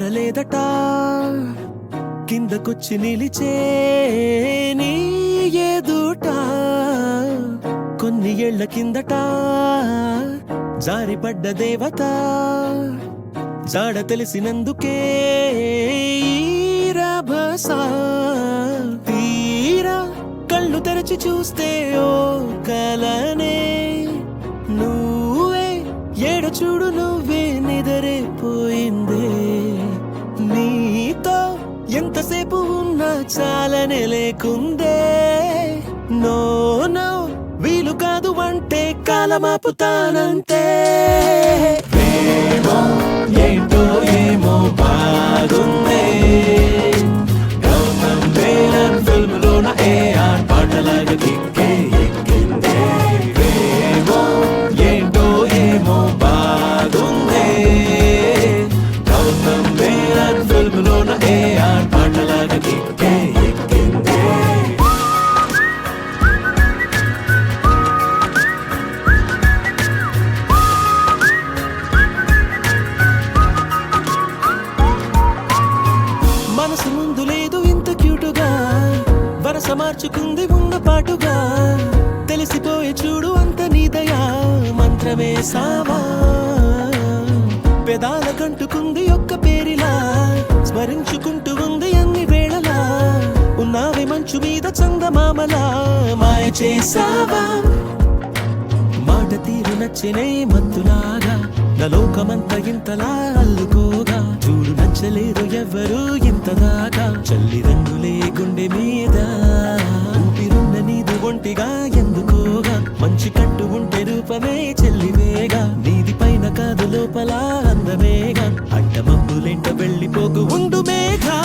తారలేదట కిందకొచ్చి నిలిచే నీ ఎదుట కొన్ని ఏళ్ల కిందట జారిపడ్డ దేవత జాడ తెలిసినందుకే రభస తీరా కళ్ళు తెరచి చూస్తే ఓ కలనే నువ్వే ఏడ చూడు నువ్వే నిదరైపోయిందే నీతో ఎంతసేపు ఉన్నా చాలనే లేకుందే నో నో వీలు కాదు అంటే కాలమాపుతానంతే ఏమో ఏంటో ఏమో బాగుందే గౌతమ్ మేనన్ ఫిల్మ్ లోన ఏఆర్ పాటలాగా కిక్కే ఎక్కిందే ఏమో ఏంటో ఏమో బాగుందే గౌతమ్ మేనన్ ఫిల్మ్ లోన ఏఆర్ పాటలాగా కిక్కే ఎక్కిందే మనసు ముందు లేదు ఇంత క్యూటుగా వరస మార్చుకుంది ఉన్న పాటుగా తెలిసిపోయే చూడు అంత నీదయా మంత్రమే సావా పెదాల కంటుకుంది ఒక్క పేరిలా స్మరించుకుంటూ ఉంది అన్ని వేళలా ఉన్నావే మంచు మీద చందమామలా మాయ చేసావా మాట తీరు నచ్చనే మత్తులాగా నా లోకమంతా ఇంతలా అల్లుకోగా చూడు నచ్చలేదు ఎవ్వరు ఇంతదాకా చల్లి రంగులే గుండె మీద ఊపిరున్న నీదు ఒంటిగా ఎందుకోగా మంచి కట్టు ఉంటే రూపమే చెల్లివేగా నీది పైన కాదు లోపల అందమేగా అడ్డమబ్బులెంట వెళ్ళిపోకు ఉండు మేఘా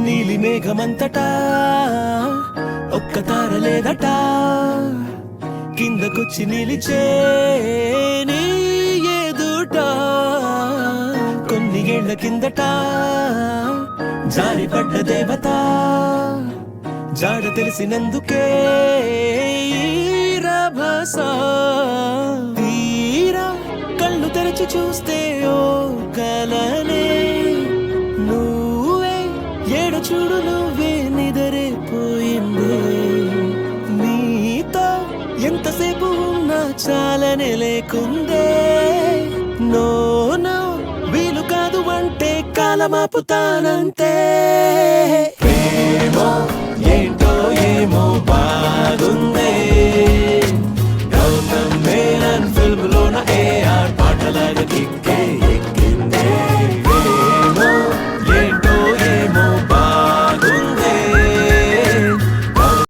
నీలి మేఘమంతటా ఒక్క తారలేదట కిందకొచ్చి నిలిచే నీ ఎదుట కొన్ని ఏళ్ల కిందట జారిపడ్డ దేవత జాడ తెలిసినందుకే రభస తీరా కళ్ళు తెరచి చూస్తే ఓ కలనే ఏడ చూడు నువ్వే నిదరైపోయిందే నీతో ఎంతసేపు ఉన్నా చాలనే లేకుందే నో నో వీలు కాదు అంటే కాలమాపుతానంతే ఏమో